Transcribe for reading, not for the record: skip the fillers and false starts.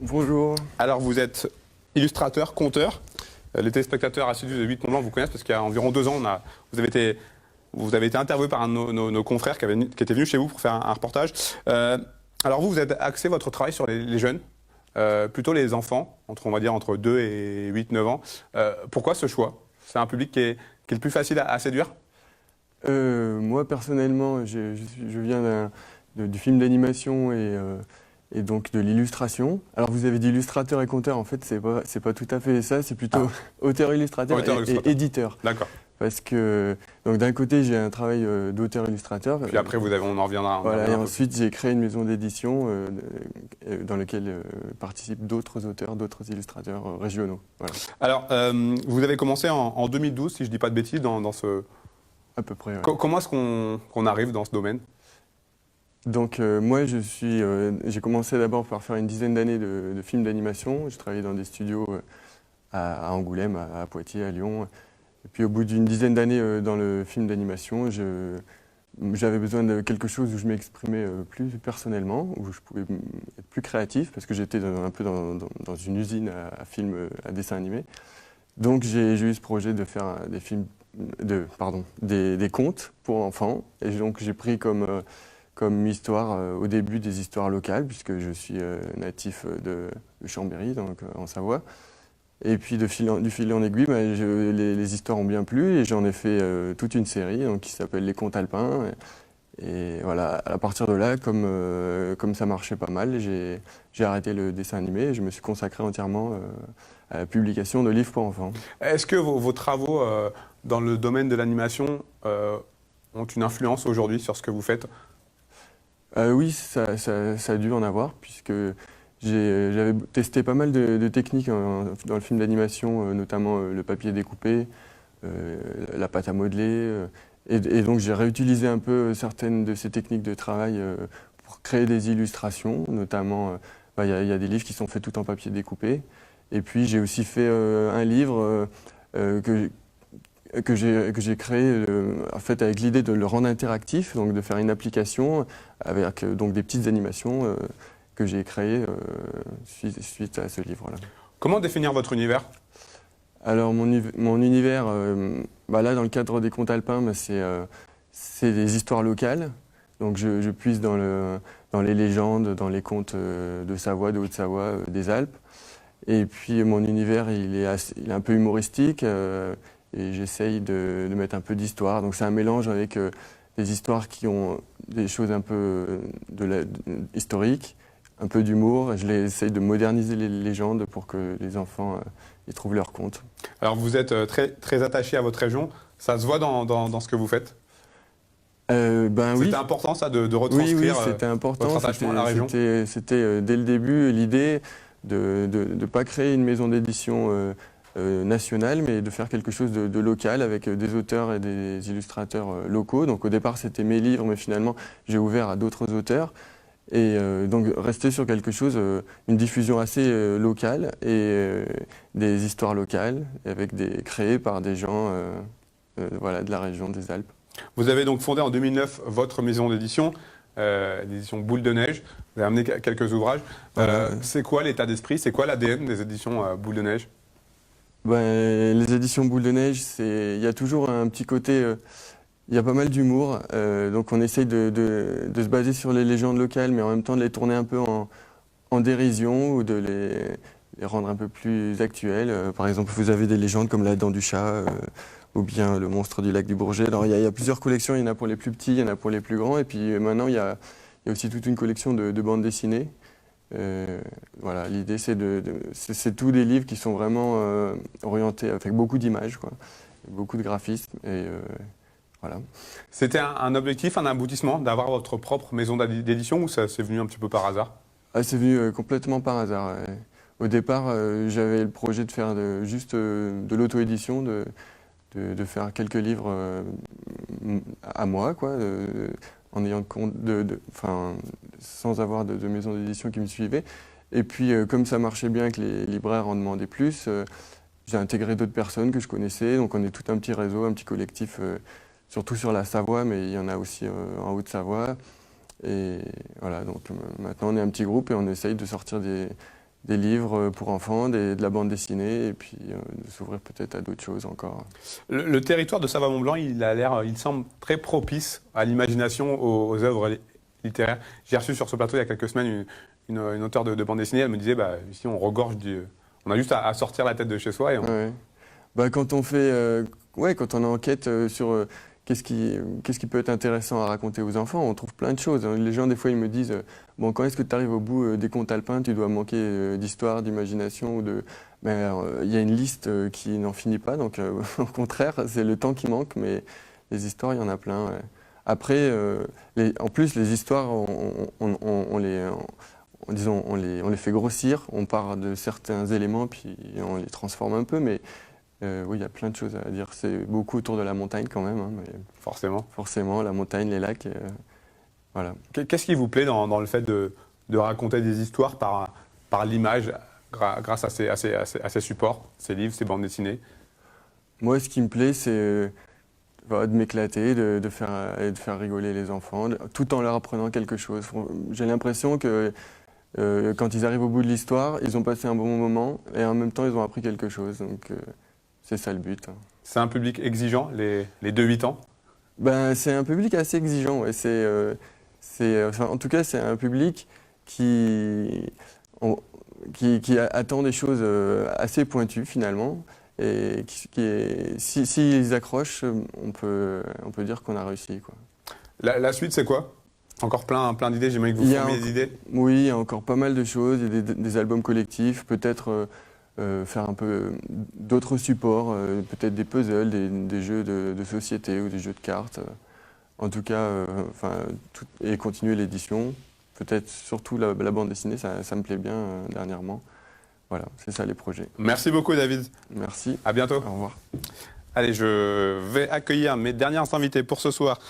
Bonjour. Alors vous êtes illustrateur, conteur. Les téléspectateurs assidus de 8 Mont Blanc vous connaissent parce qu'il y a environ 2 ans, vous avez été interviewé par un de nos confrères qui était venu chez vous pour faire un reportage. Alors vous avez axé votre travail sur les jeunes, plutôt les enfants, entre 2 et 8-9 ans. Pourquoi ce choix? C'est un public qui est le plus facile à séduire? Moi personnellement, je viens du film d'animation et donc de l'illustration. Alors vous avez dit illustrateur et conteur, en fait c'est pas tout à fait ça, c'est plutôt auteur-illustrateur et éditeur. D'accord. Parce que donc d'un côté j'ai un travail d'auteur-illustrateur. Puis après on en reviendra. Voilà, et ensuite j'ai créé une maison d'édition dans laquelle participent d'autres auteurs, d'autres illustrateurs régionaux. Voilà. Alors vous avez commencé en 2012, si je dis pas de bêtises, dans ce... À peu près, ouais. Comment est-ce qu'on arrive dans ce domaine? Donc moi j'ai commencé d'abord par faire une dizaine d'années de films d'animation. J'ai travaillé dans des studios à Angoulême, à Poitiers, à Lyon. Et puis au bout d'une dizaine d'années dans le film d'animation, j'avais besoin de quelque chose où je m'exprimais plus personnellement, où je pouvais être plus créatif, parce que j'étais un peu dans une usine à films, à dessins animés. Donc j'ai eu ce projet de faire des films, des contes pour enfants. Et donc j'ai pris comme histoire au début des histoires locales, puisque je suis natif de Chambéry, donc en Savoie. Et puis du fil en aiguille, les histoires ont bien plu et j'en ai fait toute une série donc, qui s'appelle Les Contes Alpins. Et voilà, à partir de là, comme ça marchait pas mal, j'ai arrêté le dessin animé et je me suis consacré entièrement à la publication de livres pour enfants. Est-ce que vos travaux dans le domaine de l'animation ont une influence aujourd'hui sur ce que vous faites? Oui, ça a dû en avoir, puisque j'avais testé pas mal de techniques dans le film d'animation, notamment le papier découpé, la pâte à modeler. Et donc j'ai réutilisé un peu certaines de ces techniques de travail pour créer des illustrations, notamment il y a des livres qui sont faits tout en papier découpé. Et puis j'ai aussi fait un livre que j'ai créé en fait, avec l'idée de le rendre interactif, donc de faire une application avec donc des petites animations que j'ai créées suite à ce livre-là. Comment définir votre univers? Alors mon univers, là dans le cadre des contes alpins, c'est des histoires locales. Donc je puise dans les légendes, dans les contes de Savoie, de Haute-Savoie, des Alpes. Et puis mon univers, il est un peu humoristique. Et j'essaye de mettre un peu d'histoire. Donc c'est un mélange avec des histoires qui ont des choses un peu historiques, un peu d'humour. Je essaye de moderniser les légendes pour que les enfants y trouvent leur compte. Alors vous êtes très attaché à votre région. Ça se voit dans ce que vous faites? Oui. C'était important ça de retranscrire c'était important. Votre attachement à la région? C'était dès le début l'idée de ne pas créer une maison d'édition national, mais de faire quelque chose de local avec des auteurs et des illustrateurs locaux. Donc au départ c'était mes livres, mais finalement j'ai ouvert à d'autres auteurs. Et donc rester sur quelque chose, une diffusion assez locale et des histoires locales créées par des gens de la région des Alpes. Vous avez donc fondé en 2009 votre maison d'édition, l'édition Boule de Neige. Vous avez amené quelques ouvrages. C'est quoi l'état d'esprit? C'est quoi l'ADN des éditions Boule de Neige? Les éditions Boule de Neige, il y a toujours un petit côté, il y a pas mal d'humour, donc on essaye de se baser sur les légendes locales, mais en même temps de les tourner un peu en dérision ou de les rendre un peu plus actuelles. Par exemple, vous avez des légendes comme la Dent du Chat ou bien le Monstre du Lac du Bourget. Alors il y a plusieurs collections, il y en a pour les plus petits, il y en a pour les plus grands, et puis maintenant il y a aussi toute une collection de bandes dessinées. Voilà, l'idée c'est tous des livres qui sont vraiment orientés avec beaucoup d'images, beaucoup de graphismes et voilà. C'était un objectif, un aboutissement d'avoir votre propre maison d'édition ou ça c'est venu un petit peu par hasard? C'est venu complètement par hasard. Au départ, j'avais le projet de faire juste de l'auto-édition, de faire quelques livres à moi, en ayant compte sans avoir de maison d'édition qui me suivait. Et puis, comme ça marchait bien, que les libraires en demandaient plus, j'ai intégré d'autres personnes que je connaissais. Donc, on est tout un petit réseau, un petit collectif, surtout sur la Savoie, mais il y en a aussi en Haute-Savoie. Et voilà, donc maintenant, on est un petit groupe et on essaye de sortir des livres pour enfants, de la bande dessinée, et puis de s'ouvrir peut-être à d'autres choses encore. Le territoire de Savoie-Mont-Blanc, il semble très propice à l'imagination, aux œuvres littéraires. J'ai reçu sur ce plateau il y a quelques semaines une auteure de bande dessinée. Elle me disait, ici on regorge on a juste à sortir la tête de chez soi et Ouais. Quand on fait, quand on enquête sur qu'est-ce qui peut être intéressant à raconter aux enfants, on trouve plein de choses. Les gens, des fois, ils me disent, bon, quand est-ce que tu arrives au bout des contes alpins, tu dois manquer d'histoire, d'imagination ou de... Mais il y a une liste qui n'en finit pas, donc au contraire, c'est le temps qui manque, mais les histoires, il y en a plein. Ouais. Après, en plus, les histoires, disons, on les fait grossir, on part de certains éléments, puis on les transforme un peu, mais oui, il y a plein de choses à dire. C'est beaucoup autour de la montagne quand même, hein, mais forcément. forcément, la montagne, les lacs, voilà. Qu'est-ce qui vous plaît dans le fait de raconter des histoires par l'image, grâce à ces supports, ces livres, ces bandes dessinées? Moi, ce qui me plaît, c'est de m'éclater, de faire rigoler les enfants, tout en leur apprenant quelque chose. J'ai l'impression que quand ils arrivent au bout de l'histoire, ils ont passé un bon moment et en même temps, ils ont appris quelque chose. Donc, c'est ça le but. C'est un public exigeant, les 2-8 ans? C'est un public assez exigeant. Ouais. En tout cas, c'est un public qui attend des choses assez pointues finalement. Et s'ils accrochent, on peut dire qu'on a réussi, quoi. La suite, c'est quoi? Encore plein d'idées, j'imagine que vous formez des idées? Oui, il y a encore pas mal de choses. Il y a des albums collectifs, peut-être faire un peu d'autres supports, peut-être des puzzles, des jeux de société ou des jeux de cartes. En tout cas, et continuer l'édition. Peut-être surtout la bande dessinée, ça me plaît bien dernièrement. Voilà, c'est ça les projets. Merci beaucoup, David. Merci. À bientôt. Au revoir. Allez, je vais accueillir mes dernières invités pour ce soir.